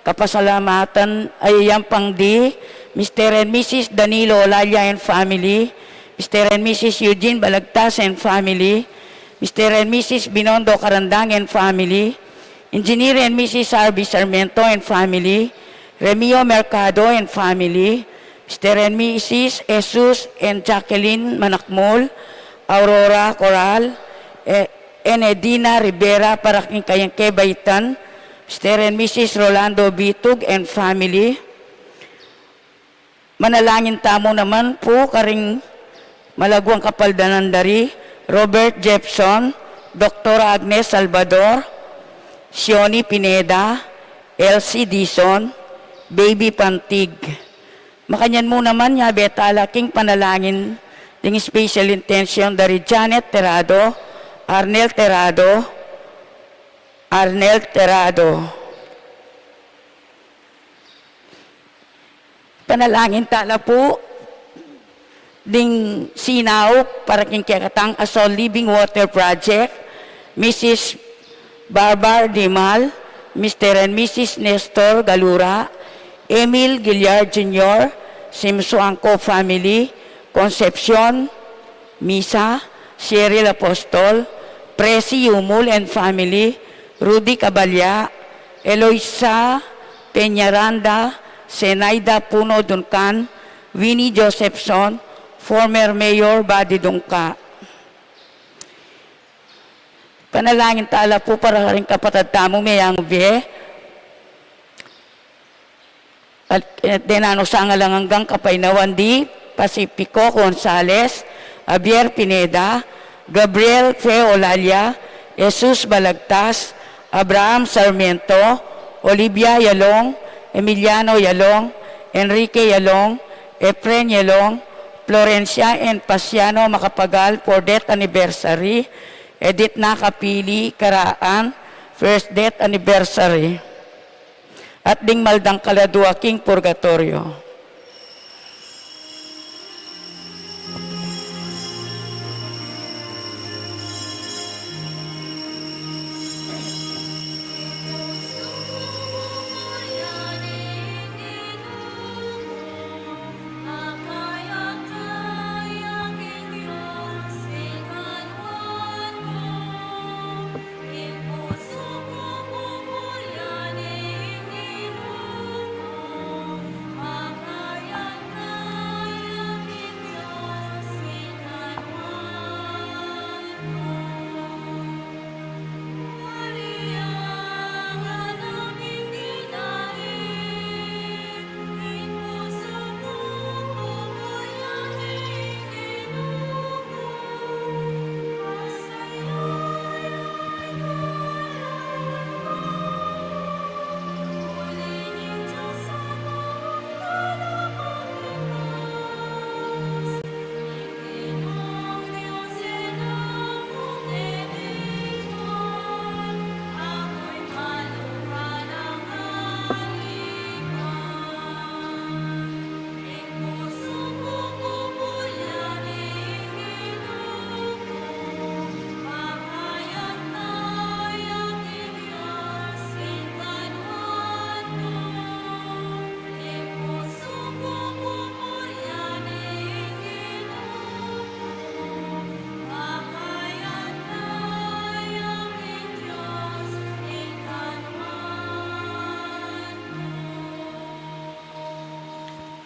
Kapasalamatan ay pang di Mr. and Mrs. Danilo Olalia and family, Mr. and Mrs. Eugene Balagtas and family, Mr. and Mrs. Binondo Karandang and family, Engineer and Mrs. Arby Sarmiento and family, Remio Mercado and family, Mr. and Mrs. Jesus and Jacqueline Manakmol, Aurora Coral, and Edina Rivera para kayang Kebaitan, Mr. and Mrs. Rolando Bitug and family. Manalangin tamo naman po karing malagwang kapaldanandari, Robert Jepson, Dr. Agnes Salvador, Sioni Pineda, Elsie Dison, Baby Pantig. Makanyan mo naman nga betalaking panalangin ng special intention dari Janet Terado, Arnel Terado. Panalangin tala po ding sinaw para king kakatang Asol Living Water Project, Mrs. Barbar Dimal, Mr. and Mrs. Nestor Galura, Emil Giliard Jr., Simsoangco family, Concepcion, Misa, Cheryl Apostol, Presi Umul and family, Rudy Cabalya, Eloisa Peñaranda, Senaida Puno Duncan, Winnie Josephson, former Mayor Badi Dungka. Panalangin tala po para rin kapatid tamo mayang be. At denano sa ngalang hanggang Kapaynawan di, Pacifico Gonzales, Javier Pineda, Gabriel Fe Olalia, Jesus Balagtas, Abraham Sarmiento, Olivia Yalong, Emiliano Yalong, Enrique Yalong, Efren Yalong, Florencia and Pasiano Makapagal for death anniversary, Edith Nakapili Karaan, first death anniversary, at ding Maldang Kaladua King Purgatorio.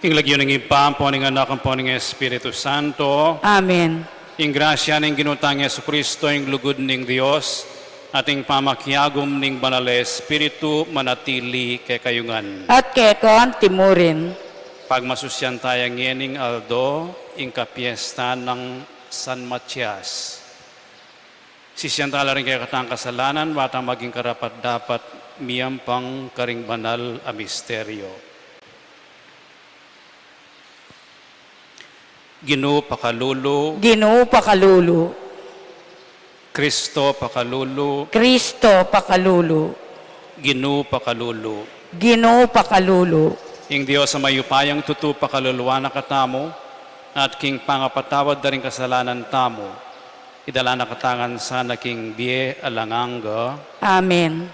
King lagyon ng ipam, po ng anak ang po ng Espiritu Santo. Amen. Ing grasya ng ginutang Yesu Kristo, ing lugod ng Diyos, ating pamakyagom ng Banal Espiritu, manatili kay kayungan. At kekon timurin. Pagmasusyan tayang yening Aldo, ing kapiesta ng San Matias. Sisyantala rin kay katang kasalanan, batang maging karapat dapat miyampang karing banal a misteryo. Ginoo pakalulu, Ginoo pakalulu, Kristo pakalulu, Kristo pakalulu, Ginoo pakalulu. Ginoo pakalulu. Ing Dios sa mayupayang tutu pakaluluwa na katamo, at king pangapatawad na rin kasalanan tamo, idala na katangan sa naking biye alanganga. Amen.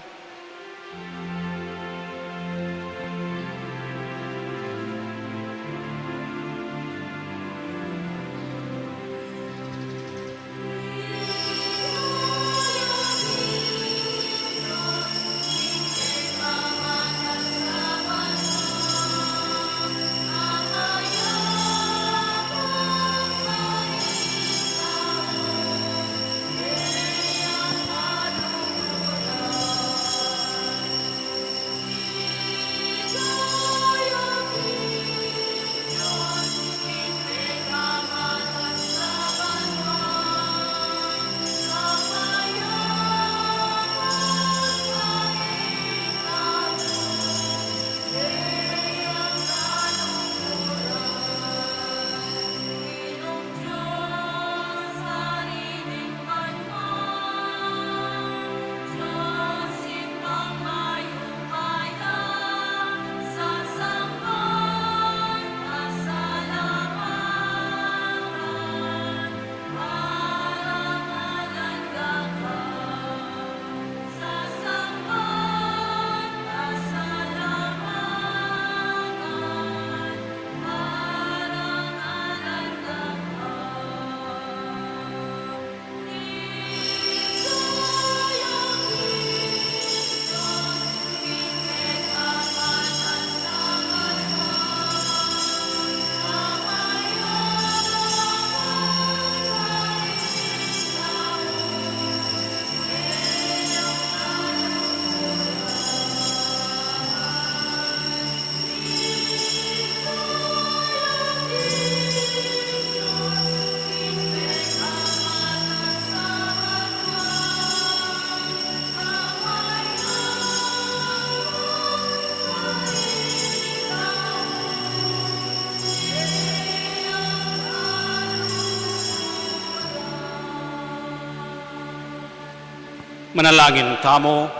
Manalangin tamo.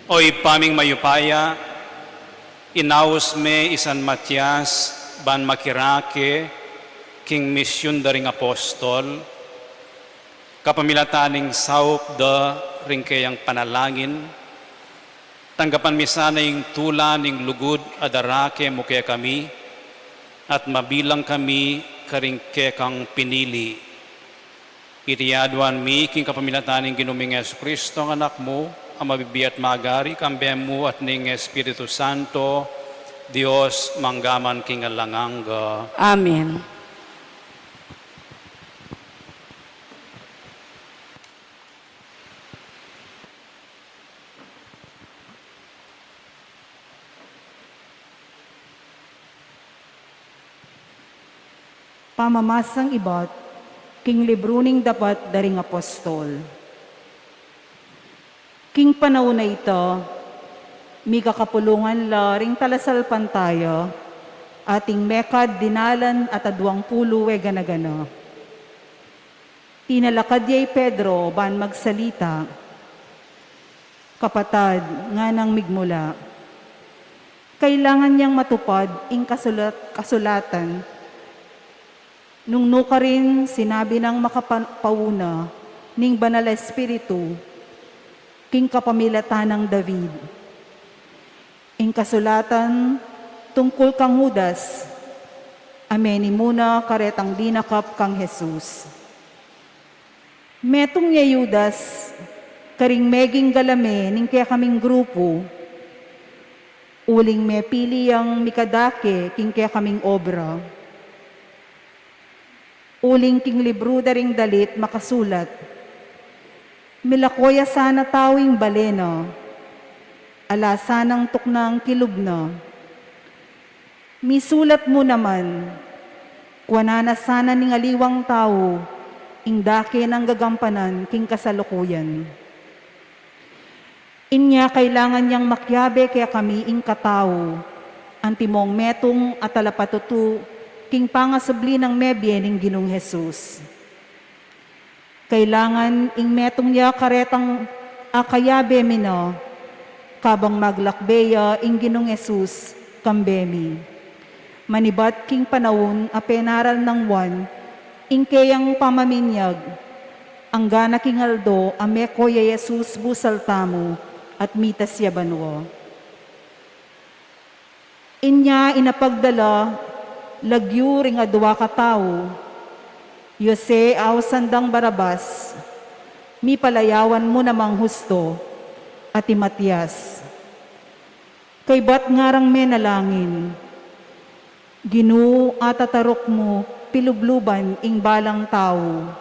Oy paming mayupaya, inaos me isan Matias, ban makirake, king misyon daring apostol, kapamilataning saup da ring kayang panalangin, tanggapan mi sana yung tula ning lugod adarake mo kaya kami, at mabilang kami karing kekang pinili. Itiyaduan mi king kapamilataning ginuming Yesu Kristo ang anak mo, ang mabibiyat magari, kambem mo at ning Espiritu Santo, Dios manggaman king alanganga. Amen. Pamamasang ibat, king libruning dapat daring apostol. King panahon na ito, mi kakapulungan la ring talasalpan tayo, ating mekad dinalan at 20 ganagana. Tinalakad yay Pedro ban magsalita, kapatad nga nang migmula. Kailangan niyang matupad ing kasulatan. Nung nuka rin sinabi ng makapauna ning banal na espiritu, king kapamilatan ng David. Ing kasulatan tungkol kang Judas, ameni muna karetang dinakap kang Jesus. Metong niya Judas, karing meging galame ning kaya kaming grupo, uling me pili ang mikadake king kaya kaming obra. Uling king libro daring dalit makasulat, milakoya sana tawing baleno, ala sanang tuknang kilubno. Misulat mo naman, kuwanana sana ning aliwang tao, ing dake ng gagampanan king kasalukuyan. Inya kailangan niyang makyabe kaya kami ing katao, antimong metong at alapatutu, king pangasubli ng mebye ning Ginong Jesus. Kailangan ing metong niya karetang akayabe mino, kabang maglakbeya ing Ginong Jesus kambemi. Manibat king panahon a penaral ng wan, ing kayang pamaminyag, ang gana king aldo ame koya Jesus busal tamo at mitas yabanwo. Inya inapagdala lagyu ring adwa ka tao, Yose aw sandang Barabas, mi palayawan mo namang husto, at Matias. Kay bat ngarang menalangin, Ginoo atatarok mo, pilubluban ing balang tao.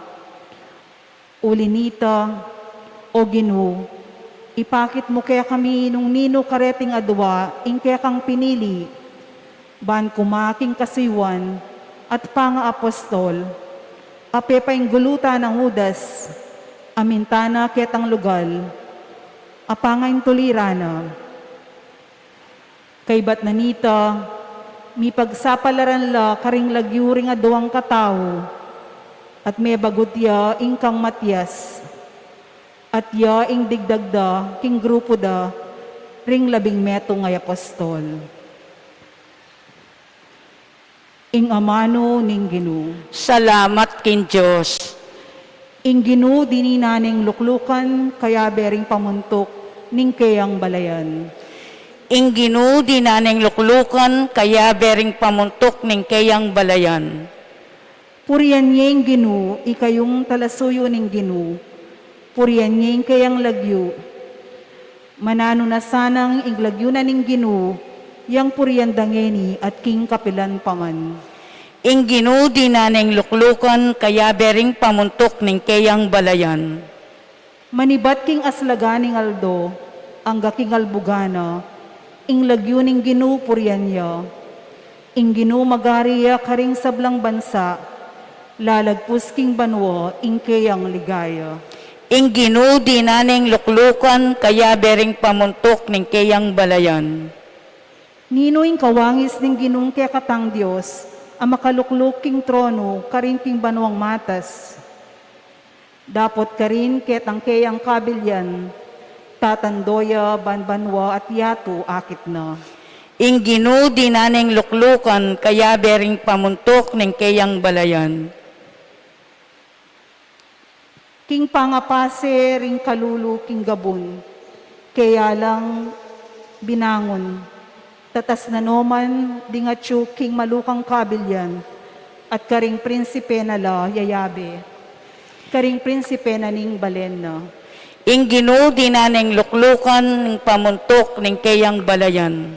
Ulinita, o Ginoo, ipakit mo kaya kami nung nino kareting adwa, ing kaya kang pinili, ban kumaking kasiwan, at panga-apostol, ape pa ing guluta ng Judas, amintana ketang lugal, apangain tulirana. Kay bat nanita, mi pagsapalaran la karing lagyuring aduang katao, at may bagot ya ing kang Matias, at ya ing digdagda king grupo da, ring 12 ngay apostol. Ing amano ning Ginoo. Salamat kin Diyos. Ing Ginoo dininaning luklukan, kaya bering pamuntok ning kayang balayan. Ing Ginoo di naning luklukan, kaya bering pamuntok ning kayang balayan. Puriyan niya ing Ginoo, ikayong talasuyo ning Ginoo. Puriyan niya ing kayang lagyo. Manano na sanang ing lagyo na ning Ginoo, yang puriyan dangeni at king kapilan paman. Ing Ginoo di naning luklukan, kaya bering pamuntok ning kayang balayan. Manibat king aslaganing aldo, ang gaking albugana, ing lagyo ning Ginoo puriyan niya. Ing Ginoo magariya karing sablang bansa, lalagpus king banwo, ing kayang ligaya. Ing Ginoo di naning luklukan, kaya bering pamuntok ning kayang balayan. Nino ing kawangis ning Ginung kaya katang Diyos, ang makalukluk king trono, karing king banwang matas. Dapot ka rin ket ang kayang kabilyan, tatandoya, banbanwa at yato akit na. Ing Ginoo dinaneng luklukan kaya bering pamuntok ning kayang balayan. King pangapase ring kalulu king gabon, kaya lang binangon. Tatas na noman, dingatsu king malukang kabilyan, at karing prinsipe na la yayabe. Karing prinsipe na ning balen na. Ing Ginoo dinaneng luklukan ning pamuntok ning kayang balayan.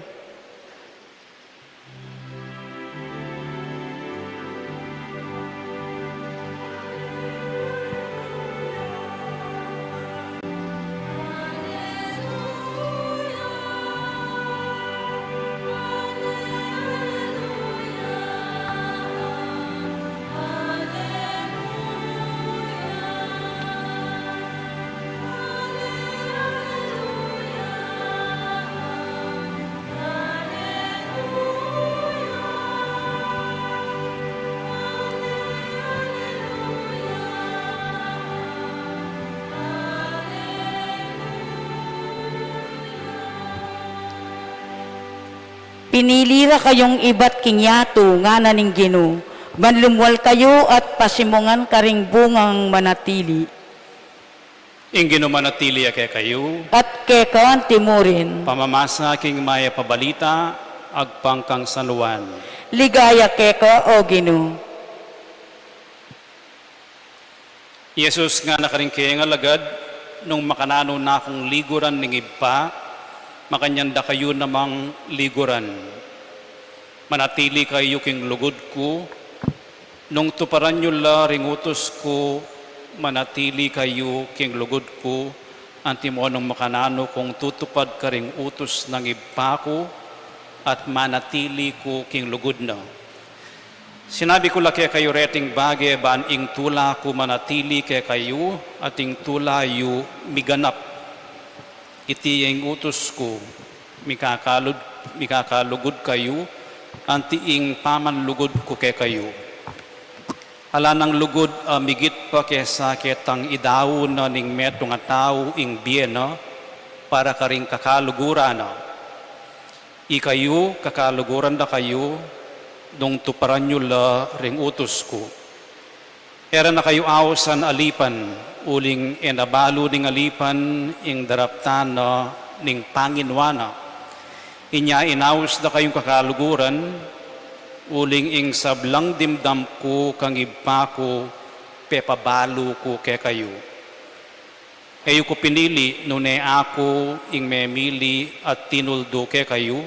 Pinilira kayong ibat kinyato nga naning Ginoo. Manlumwal kayo at pasimungan karing bungang manatili. Ing ginumanatili kay kayo, At kekawan timurin, pamamasa king maya pabalita, agpangkang sanuan. ligaya keka o Ginoo. Yesus nga nakaring kaya nga lagad, nung makanano na akong liguran ning iba, makanyanda kayo namang liguran. Manatili kayo king lugod ko, nung tuparan nyo la ringutos ko, manatili kayo king lugod ko, antimo nung makanano kung tutupad ka ring utos ng iba ko, at manatili ko king lugod na. Sinabi ko laki kayo reting bagay baan ing tula ko manatili kay kayo at ing tula yu miganap. Iti ing utos ko mikakalugod kayo anti ing pamanlugod ko kay kayo. Hala ng lugod migit pa kesa ketang idaw na ning metong tao ing biena para karing kakaluguran na. Ikayo kakaluguran da kayo nung tuparan nyo la ring utos ko. Era na kayo awasan alipan, uling enabalo ning alipan, ing daraptan na ning panginwana. Inya inawas na kayong kakaluguran, uling ing sablang dimdam ko, kang iba ko, pepabalo ko kay kayo. Kayo ko pinili, nune ako, ing memili at tinuldo kay kayo,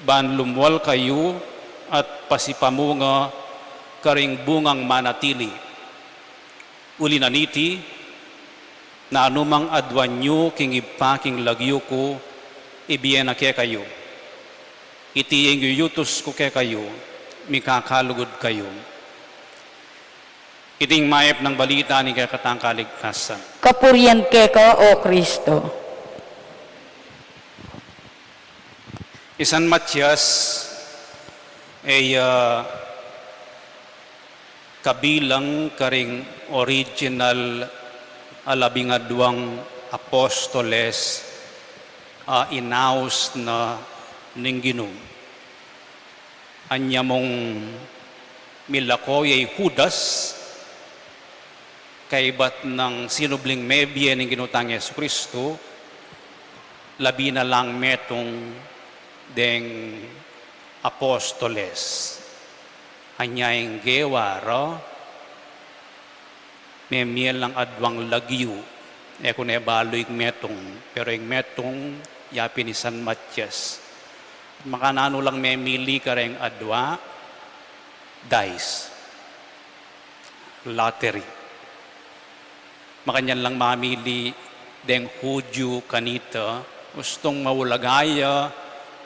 ban lumwal kayo, at pasipamunga karing bungang manatili. Uli na niti, na anumang adwan nyo king ipaking lagyo ko, ibiyan na kaya kayo. Iti yung yuyutos ko kaya kayo, mikakalugod kayo. Iting mayap ng balita ni kakatang kaligtasan. Kapurian keka o Kristo. Isan Matias ay kabilang karing original labingadwang apostoles inaus na ning Ginoo. Anya mong milakoy ay Judas kaibat ng sinubling mebye ng ginutang Yesu Kristo labi na lang metong deng apostoles. Anyayang gewaro, may miel lang adwang lagyo. Kung balo yung metong, pero yung metong yapi ni San Matias. Makanano lang may mili ka rin adwa, dice, lottery. Makanyan lang mamili deng hudyo kanita, gustong mawulagaya,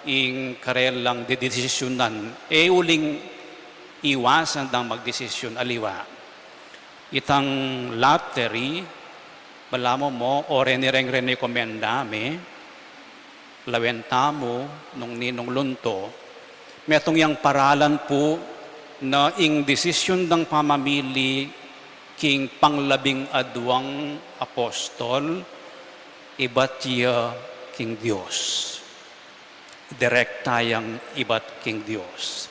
ing karelang didesisyonan, uling iwasan dang magdesisyon aliwa. Itang lottery, balamo mo, ore ni reng rekomendame, lawenta mo, nung ninong lunto, metong yang paralan po na ing desisyon dang pamamili king panglabing adwang apostol, ibat siya king Diyos. Direct tayang ibat king Diyos.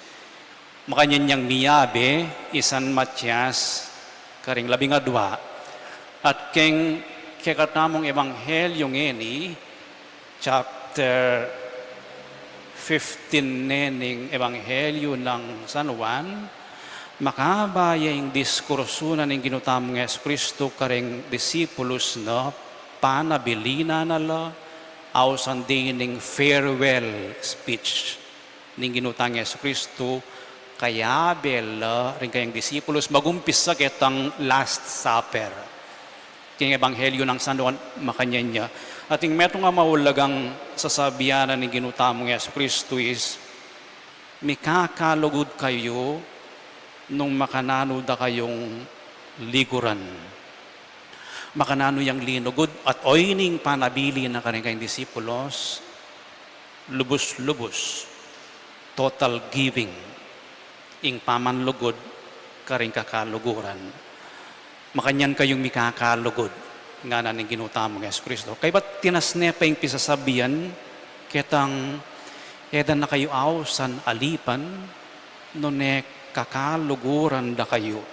Makanyang miyabe, isan Matias, karing 12, at king kekatamong ebanghelyo ngeni, chapter 15 nening ebanghelyo ng San Juan, makabaya yung diskurso na ng ginutamong Yesu Kristo karing disipulos na panabilina nala, ausan dining farewell speech ng ginutang Yesu Kristo, kaya bela rin kayang disipulos magumpisa kitang Last Supper. King Ebanghelyo ng San Juan makanyanya. At yung metong nga maulagang sasabianan ng ginutamong Yesu Kristo is, mikakalugod kayo nung makanano da kayong liguran. Makanano yung linugod at oyning panabili na kanyang disipulos, lubos-lubos, total giving, ing pamanlugod karing kakaluguran. Makanyan kayong mikakalugod nga na ng ginutamong Yesu Kristo. Kaya ba't tinasne pa yung pisasabihan, ketang edan na kayo san alipan, nune kakaluguran da kayo.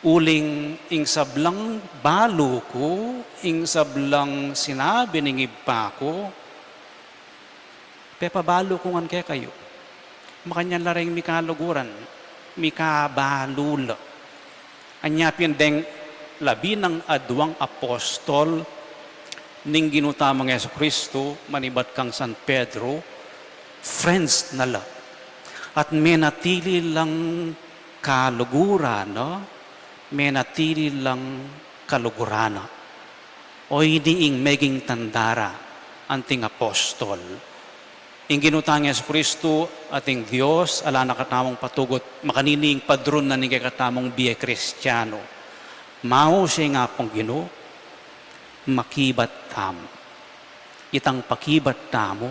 Uling ing sablang balo ko, ing sablang sinabi ng iba ko, pepabalo ko ngan kaya kayo. Makanyan la rin mikaluguran, mikabalula. Anyapin deng labi ng adwang apostol ning ginutamang Yesu Kristo, manibat kang San Pedro, friends nala. At may natili lang kaluguran, no? May natili lang kalugurana. O iniing meging tandara anting apostol. Ing ginutang Yesu Kristo ating Diyos, ala nakatamong patugot, makanining padron na ni katamong biye Kristiyano. Mao siya nga pong Ginoo, makibat tamo. Itang pakibat tamo,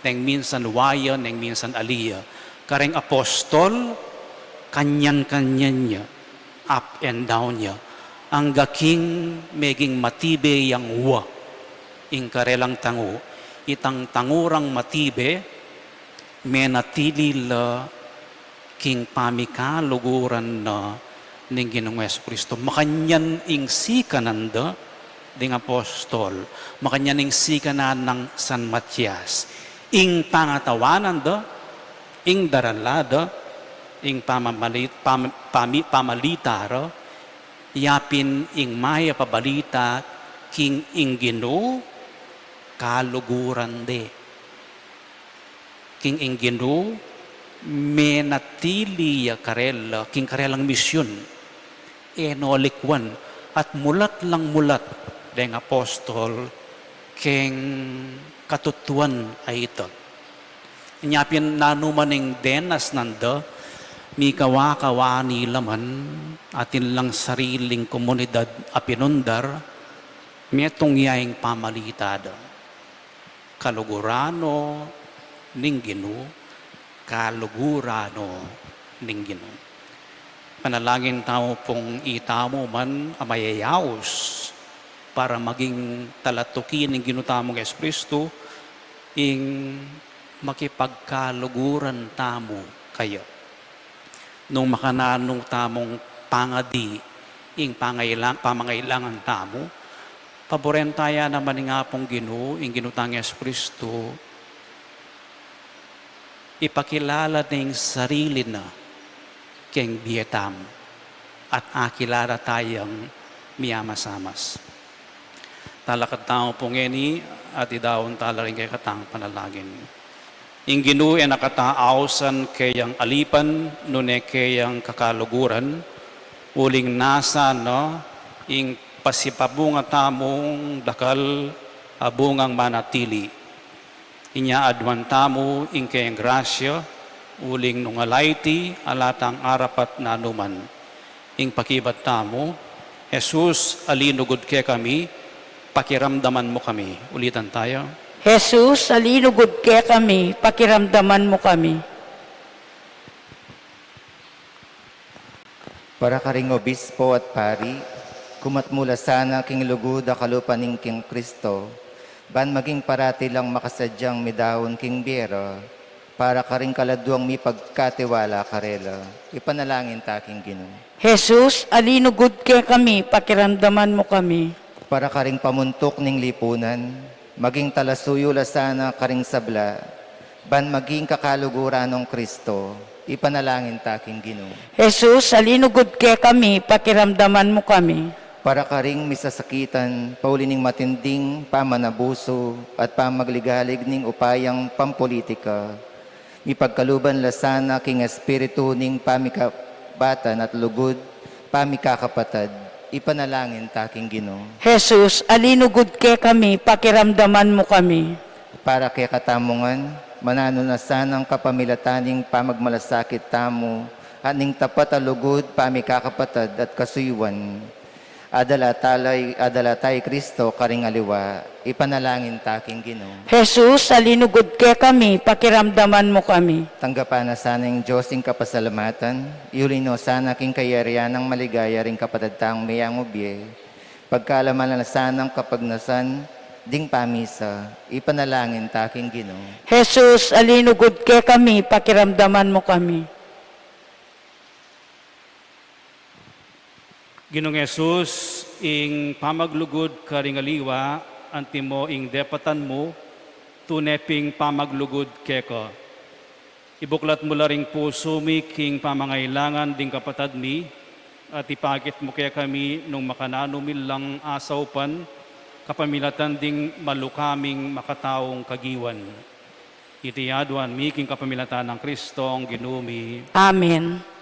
neng minsan waya, neng minsan aliya. Kareng apostol, kanyan-kanyan niya, up and down niya. Ang gaking meging matibe yang uwa, ing karelang tango, itang tangurang matibe, menatili la king pamikaluguran na ning Ginoong Yesu Kristo. Makanyan ing sikananda ding apostol, makanyan ing sikanan ng San Matias, ing pangatawanan da, ing daralada, ing pamalitara, yapin ing maya pabalita, king ing Ginoo, kaluguran de. King ing Ginoo, menatili ya karela, king karelang misyon, enolikwan, at mulat lang mulat, deng apostol, king katutuan ay ito. Inyapin nanumaning denas nanda, mi kawa-kawani laman, atin lang sariling komunidad apinundar, metong yaing pamalitada. Kalugurano ning Ginoo, kalugurano ning Ginoo. Panalangin tao pong itamo man amayayaos para maging talatukin ng ginutamong Yesu Kristo ing makipagkaluguran tamo kayo. Nung makananong tamong pangadi ing pamangailangan tamo, paborentaya naman nga pong Ginoo, ing ginutang Yesu Kristo, ipakilala ng sarili na keng biyetam at akilala tayang miyamasamas. Talakat tao pong eni at idawon tala rin kay katang panalagin. Ing Ginoo ay nakataawsan kayang alipan, nune kayang kakaluguran, uling nasa no, ing pasipabunga tamong dakal abungang manatili. Inya adwan tamo ing kayang grasya, uling nungalayti alatang arapat na numan. Ing pakibat tamo, Jesus, alinugod kay kami, pakiramdaman mo kami. Ulitan tayo. Jesus, alinugod kaya kami, pakiramdaman mo kami. Para karing obispo at pari, kumatmula sana king lugod a kalupaning king Kristo, ban maging parati lang makasadyang midahon king biyero, para karing kaladuang mi pagkatiwala karela, ipanalangin taking Ginoo. Jesus, alinugod ke kami, pakiramdaman mo kami. Para karing pamuntok ning lipunan, maging talasuyo la sana karing sabla, ban maging kakaluguran ng Kristo, ipanalangin taking Ginoo. Jesus, alinugod ke kami, pakiramdaman mo kami. Para karing misasakitan, paulining matinding pamanabuso at pamagligalig ning upayang pampolitika, ipagkaluban lasana king espiritu ning pamikabatan at lugod, pamikakapatad, ipanalangin taking Ginoo. Jesus, alinugod ke kami, pakiramdaman mo kami. Para kay katamungan, manano na sanang kapamilataning pamagmalasakit tamo, aning tapat a lugod, pamikakapatad at kasuywan, adalatay Kristo karing aliwa, ipanalangin taking Ginoo. Jesus, alinugod ke kami, pakiramdaman mo kami. Tanggapan na sana ng Diyos ing kapasalamatan, iulino sana king kayarian ng maligaya ring kapatadtang mayang ubye, pagkaalaman na sanang kapagnasan, ding pamisa, ipanalangin taking Ginoo. Jesus, alinugod ke kami, pakiramdaman mo kami. Ginoong Yesus, ing pamaglugod karing aliwa, antimo ing depatan mo, tuneping pamaglugod keko. Ibuklat mo la ring puso mi king pamangailangan ding kapatad mi, at ipakit mo kaya kami nung makananumil lang asawpan, kapamilatan ding malukaming makataong kagiwan. Itiyaduan mi king kapamilatan ng Kristo ang ginumi. Amen.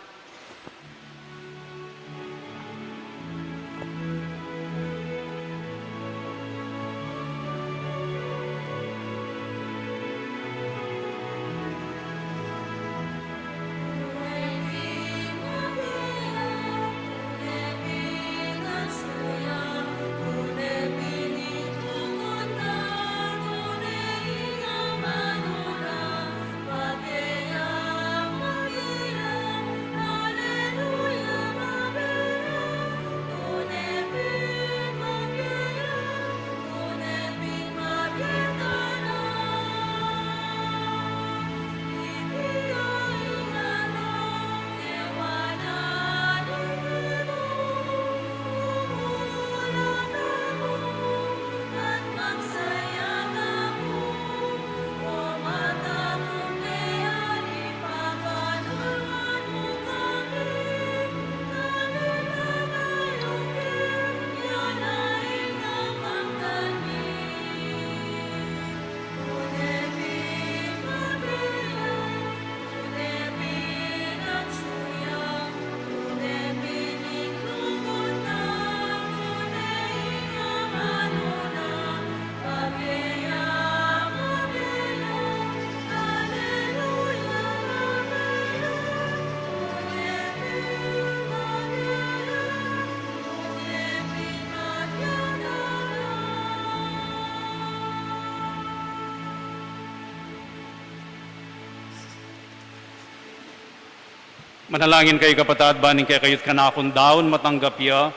Manalangin kayo kapatad, baning kaya kayot kanakon daon matanggap ya,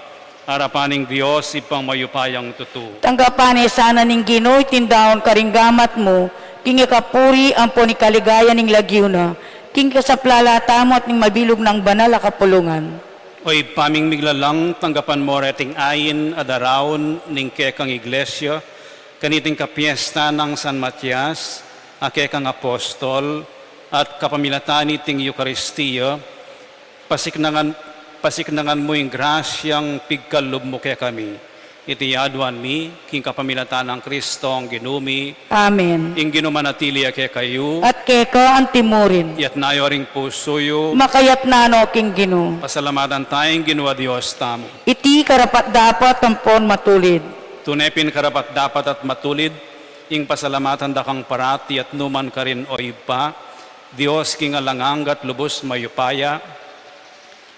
harapaning Diyos ipang mayupayang tutu. Tanggapan sana ning Ginoo tindahon karing gamat mo, king ikapuri ang po ni kaligaya ning lagyuna, king kasaplalata mo at ning mabilog ng banal a kapulungan. Oy paming miglalang tanggapan mo reting ayin adarawon ning kekang iglesia, kaniting kapiesta ng San Matias, a kekang apostol, at kapamilatani ting Eucharistia, pasiknangan mo yung grasyang pigkalub mo kaya kami. Itiyaduan mi, king kapamilatan ng Kristo ang ginumi, Amen. ing ginumanatili kaya kayo, At keka ang timurin, yat nayoring pusuyo, makayat na no king Ginoo. pasalamatan tayong ginawa Diyos tamo. Iti karapat dapat tampon matulid. Tunepin karapat dapat at matulid, ing pasalamatan dakang parati at numan ka rin o iba, Diyos king alangang at lubos mayupaya,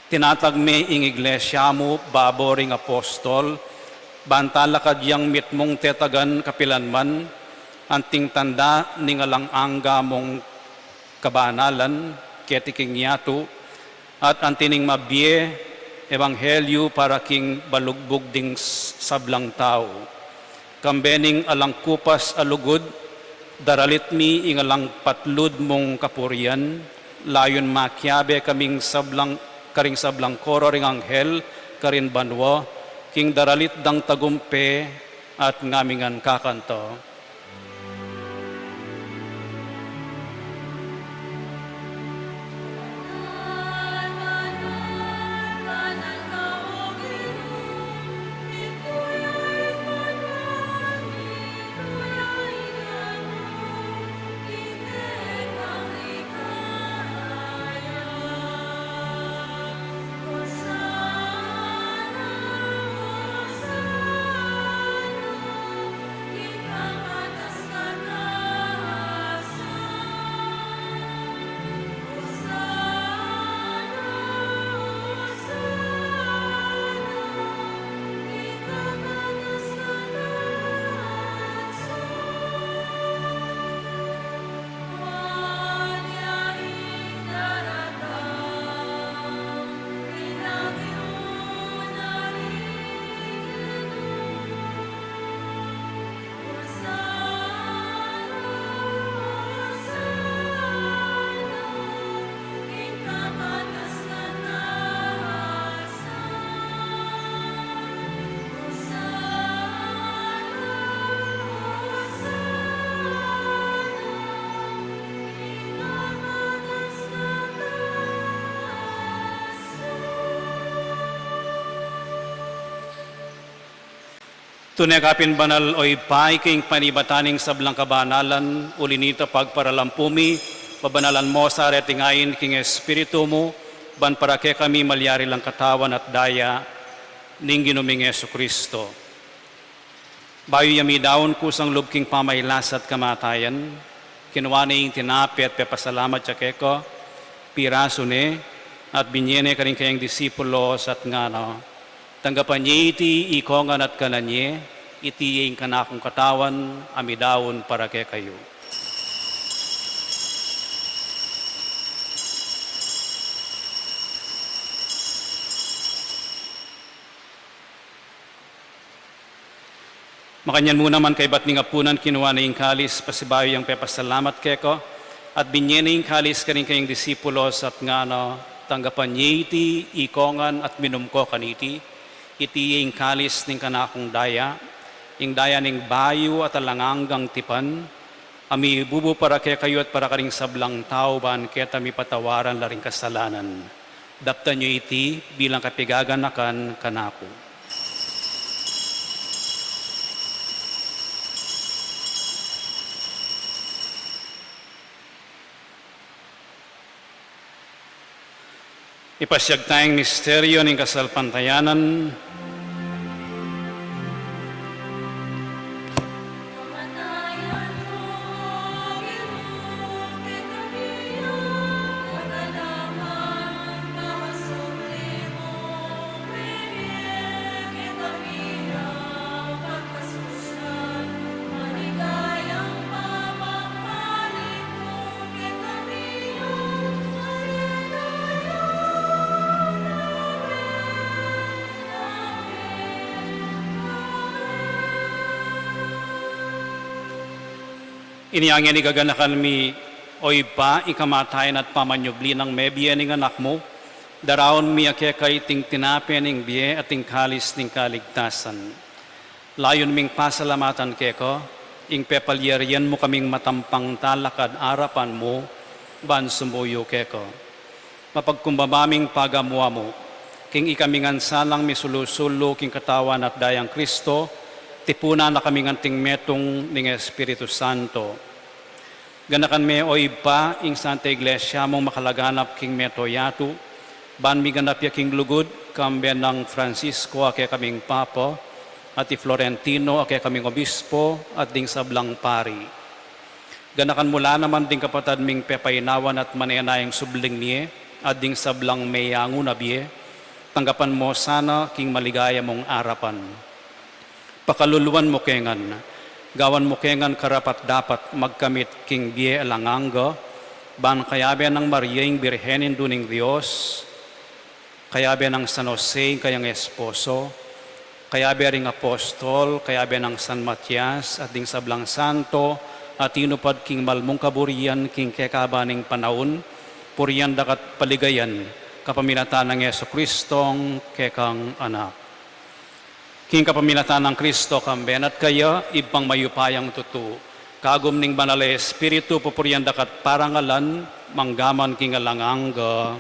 tinatagmi ing iglesia mo, baboring apostol, bantala kadyang mitmong tetagan kapilanman, anting tanda ning alanganga mong kabanalan, ketiking yato, at antining mabye, ebanghelyo para king balugbog ding sablang tao. Kambening alang kupas alugod, daralit mi ingalang patlud mong kapurian, layon makyabe kaming karing sablang koro ring anghel, karin banwa, king daralit dang tagumpe at ngamingan kakanto. Tunekapin banal oy pay king panibataning sablang kabanalan, ulinita pagparalampumi, pabanalan mo sa retingayin king espiritu mo, ban para ke kami malyari lang katawan at daya, ning ginuming Yesu Kristo. Bayo yami daon kusang lub king pamaylas at kamatayan, kinuwaning tinapi at pepasalamat siya keko, piraso ne, at binyene karing kayang disipulos at ngano, tanggapan niya iti ikongan at kananye, iti yung kanakong katawan, amidawon para kay kayo. Makanyan muna man kay batning apunan, kinuha na yung kalis, pasibayo yung pepasalamat keko, at binye na yung kalis karing kayong disipulos at ngano, tanggapan niya iti ikongan at minumko kaniti, iti yung kalis ning kanakong daya, ing daya ning bayo at alanganggang tipan, ami bubu para kay kayo at para karing sablang tao ban ket ami patawaran laring kasalanan. Daptan nyo iti bilang kapigaganakan kanako. Ipasyag tayong misteryo ng kasalpantayanan. Iniangyan ni gaganakan mi, oy pa, ikamatayan at pamanyubli ng mebiye ning anak mo, daraon mi akekay ting tinapi ning biye at ting kalis ning kaligtasan. Layon ming pasalamatan keko, ing pepalyerian mo kaming matampang talakad arapan mo, ban sumuyo keko. Mapagkumbabaming pagamuwa mo, king ikamingan salang misulusulo king katawan at dayang Kristo, tipuna na kaming anting metong ning Espiritu Santo. Ganakan me oy pa ing Santa Iglesia mong makalaganap king meto yatu, ban mi ganap ya king lugod, kambe ng Francisco ake kaming Papa, at Florentino ake kaming Obispo, at ding sablang pari. Ganakan mula naman ding kapatad ming pepainawan at manenayang subling niye, at ding sablang mayangu na biye, tanggapan mo sana king maligaya mong arapan. Pakaluluan mo kengan, gawan mo kengan karapat dapat magkamit king biye alanganga, ban kayabe ng Mariaing Birhenin duning Diyos, kayabe ng San Jose, kayang esposo, kayabe ring apostol, kayabe ng San Matias, at ding sablang santo, at tinupad king malmong kaburian, king kekabaning panahon, purian dakat paligayan, kapaminatan ng Yeso Kristong kekang anak. King kapaminatan ng Kristo kambenat kaya, ibang mayupayang tutu. Kagum ning banal espiritu, pupurian dakat parangalan, manggaman king alanganga.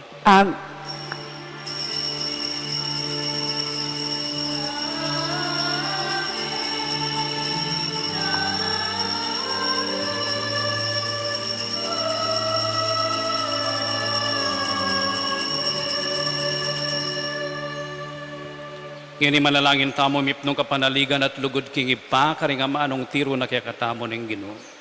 Ngini manalangin tamo mipnong kapanaligan at lugod king ipa, karinga maanong tiro na kaya katamo ng Ginoo.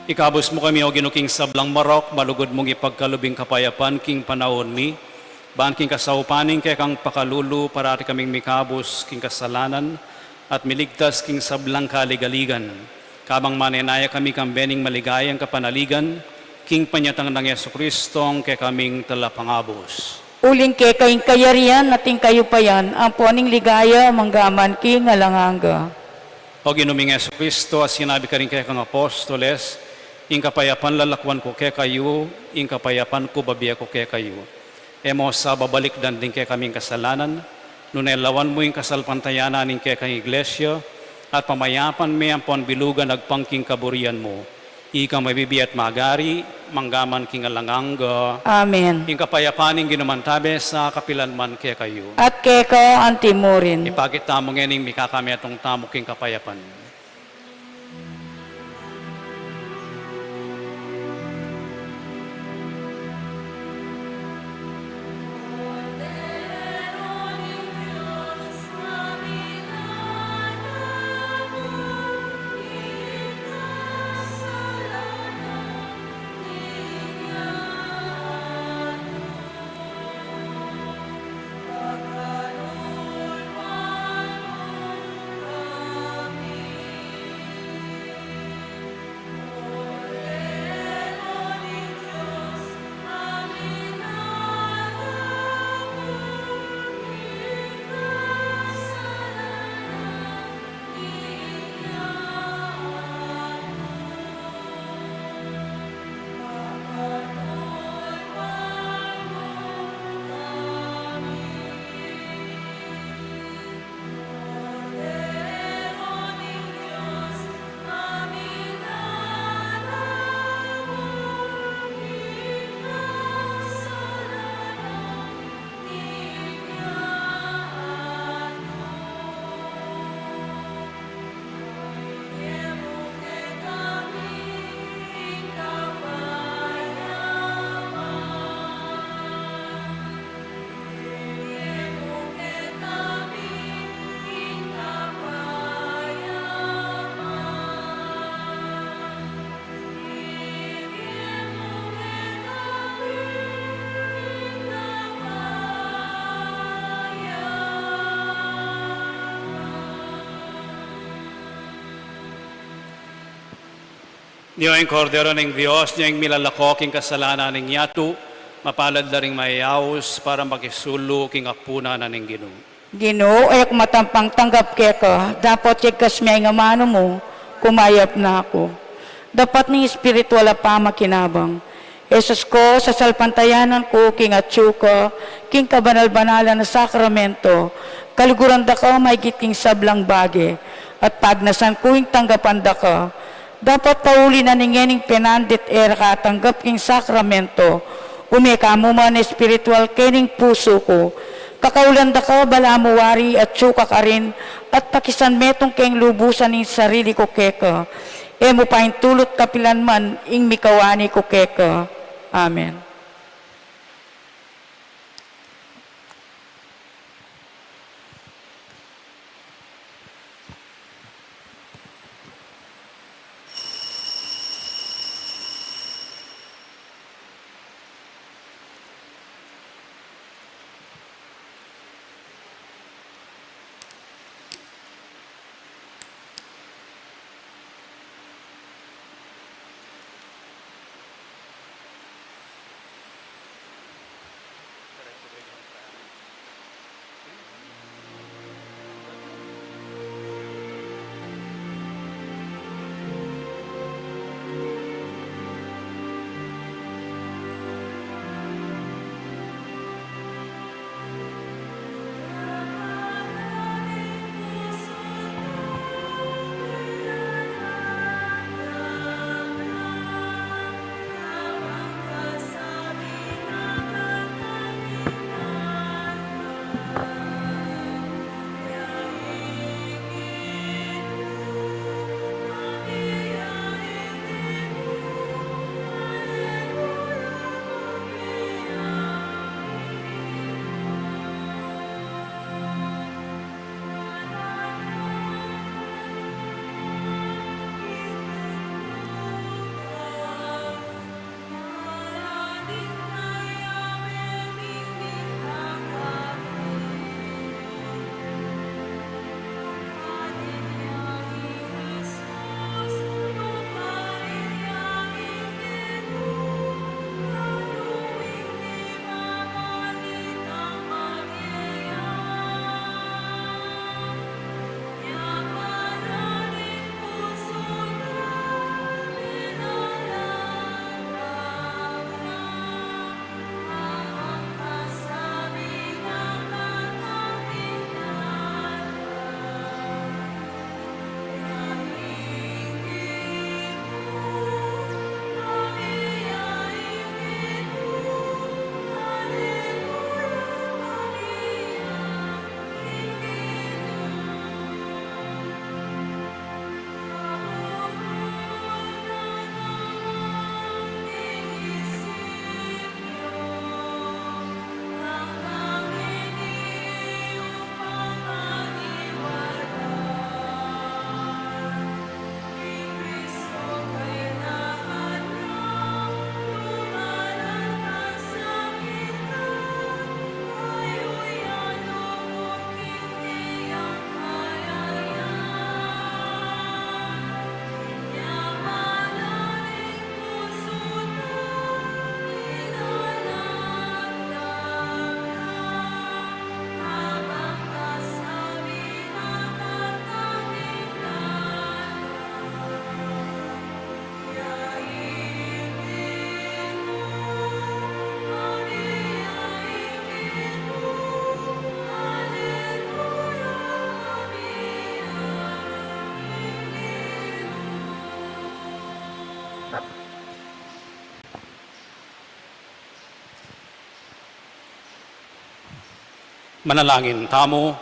Ikabos mo kami o ginuking sablang marok, malugod mong ipagkalubing kapayapan, king panahon mi, baan king kasaupaning kay kang pakalulu, parati kaming mikabos, king kasalanan, at miligtas king sablang kaligaligan. Kabang manenaya kami kang bening maligayang kapanaligan, king panyatang ng Yeso Kristong kay kaming talapangabos. Uling ke kayong kayarian, nating kayo pa yan, ang puaning ligaya, manggaman king alanganga. O ginuming Yeso Kristo, as sinabi ka rin kay kang apostoles, ing kapayapan lalakwan ko kay kayo, ing kapayapan ko babiya ko kay kayo. Emo sa babalik dan din kay kaming kasalanan, nunelawan mo ing kasalpantayanan ing kay kang iglesia, at pamayapan may ampon bilugan agpangking kaburian mo. Ika mabibi at magari, manggaman king alanganga. Amen. Ing kapayapan ing ginumantabe sa kapilanman kay kayo. At ke ka antimurin. Ipagit tamo ngening mikakami atong tamo king kapayapan. Niyo ang kordero ng Diyos, niyo ang milalako king kasalanan ng yatu, mapalad na ring mayaws para makisulo king akpuna na ng Ginoo. Ginoo, ay ako matampang tanggap kaya ka. Dapat chikas may nga mano mo, kumayap na ako. Dapat ng espiritual pa makinabang. Jesus ko, sa salpantayanan ko, king atsuka, king kabanal-banalan na sakramento, kaliguran da ka, mahigit king sablang bagi, at pagnasan ko yung tanggapan da ka. Dapat pauli na ningening penandit era ka tanggap king sakramento, umeka mo man espiritual kening puso ko, kakaulan da ka, bala mo wari at tsuka ka rin, at pakisan metong keng lubusan ng sarili ko keka, e mo pa tulot kapilan man, ing mikawani ko keka. Amen. Manalangin tamo.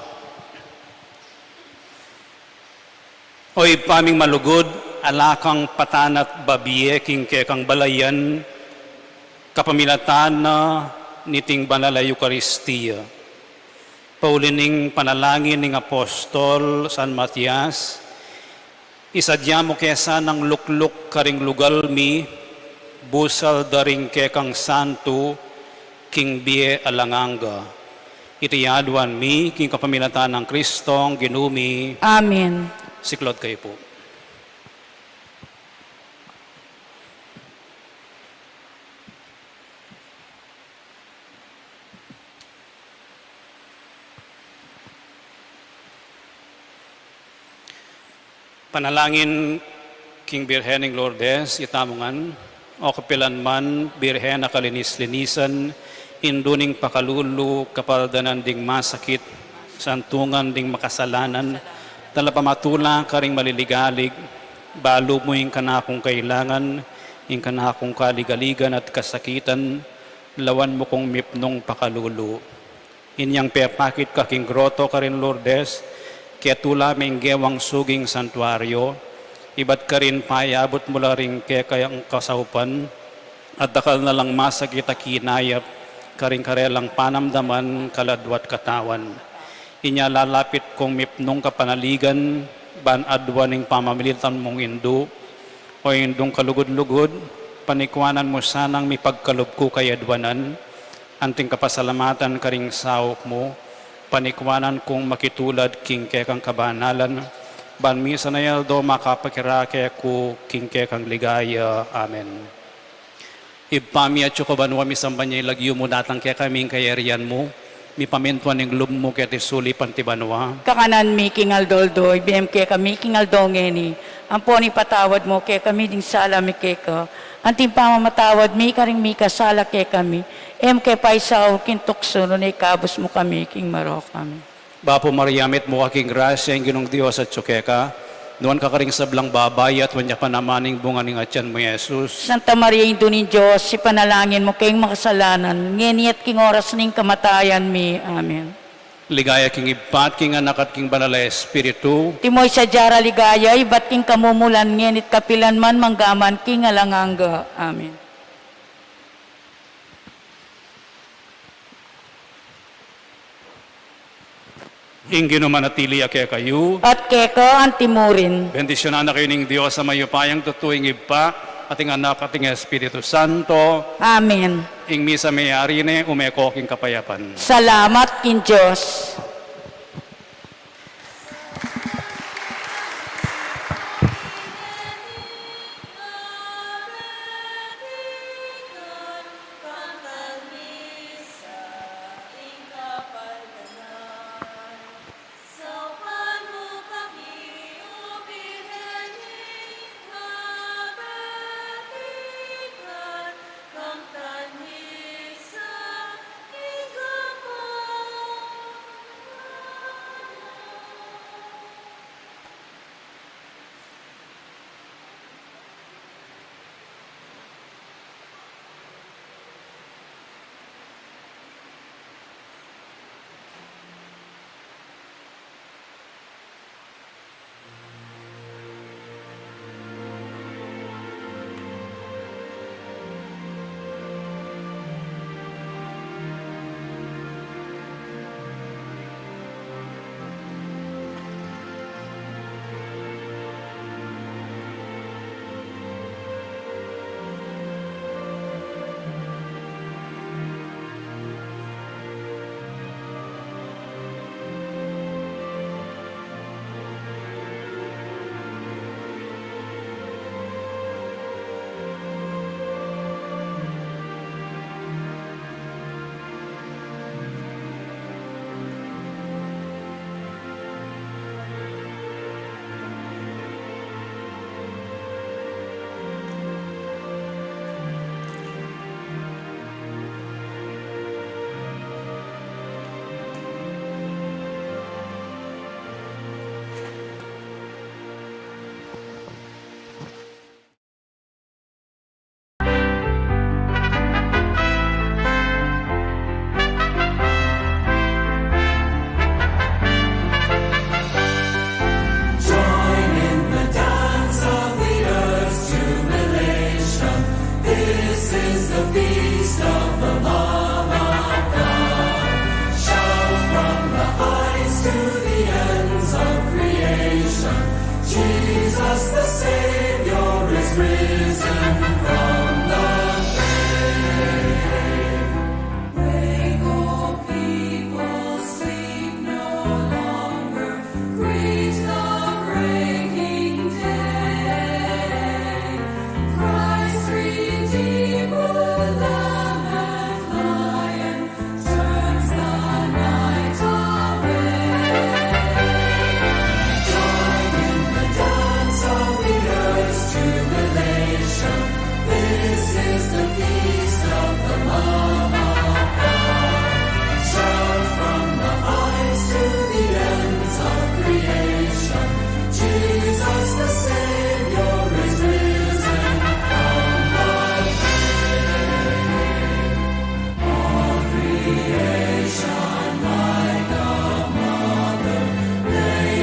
Oy paming malugod, alakang patanat babiye king kekang balayan, kapamilatan na niting banal na Eucharistia. Paulining panalangin ng Apostol San Matias, isadya mo kesa ng lukluk karing lugal mi, busal daring kekang santo, king biye alanganga. Itiyaduan mi, king kapamilatan ng Kristong ginumi. Amen. Siklod kayo po. Panalangin King Birhening Lourdes, itamongan, o kapilan man, Birhen na kalinis-linisan, induning pakalulu, kapaldanan ding masakit, santungan ding makasalanan, talapamatula ka ring maliligalig, balo mo yung kanakong kailangan, yung kanakong kaligaligan at kasakitan, lawan mo kong mipnong pakalulu. Inyang pepakit ka king groto ka rin Lourdes, kaya tulaming gewang suging santuaryo, iba't ka rin payabot mula rin kaya kayang kasaupan, at dakal na lang masakit at kinayap, karing karelang panamdaman, kaladwat katawan. Inya lalapit kong mipnong kapanaligan, ban adwaning pamamilitan mong indu, o indong kalugod-lugod, panikwanan mo sanang mipagkalubko kay adwanan, anting kapasalamatan karing saok mo, panikwanan kong makitulad king kekang kabanalan, ban misa na yaldo makapakirake ko king kekang ligaya. Amen. Ipami at yukabanwa misambanya ilagyo mo datang kaya kaming kayarian mo, mi pamentuan ng lub mo kaya tisuli pantibanwa. Kakanan mi king aldoldo, ibem kaya kami king aldongeni. Ang po ni patawad mo kaya kami ding sala mi kaya. Anting pamamatawad mi karing mi kasala kaya kami. Kaya paisaw kintukso no na ikabos mo kami king maro kami. Bapo Mariamit mo aking grasya ang ginong Diyos at tsukeka, nuwan ka karing sablang babay at wanya panamaning bunga ng atyan mo, Jesus. Santa Maria, Indo ni Diyos, si panalangin mo kayong makasalanan, ngeni at king oras ning kamatayan mi. Amen. Ligaya king ipat, king anak at king banal na Espiritu, Timoy sa jara ligaya, iba't king kamumulan, ngenit kapilan man manggaman, king alanganga. Amen. ingin manatili kaya kayo. At keka ang timurin. Bendisyonan na kayo ng Diyos sa mayupayang tutuing ipa, ating anak, ating Espiritu Santo, Amen. ing misa may ari umeko king kapayapan. Salamat kin Diyos.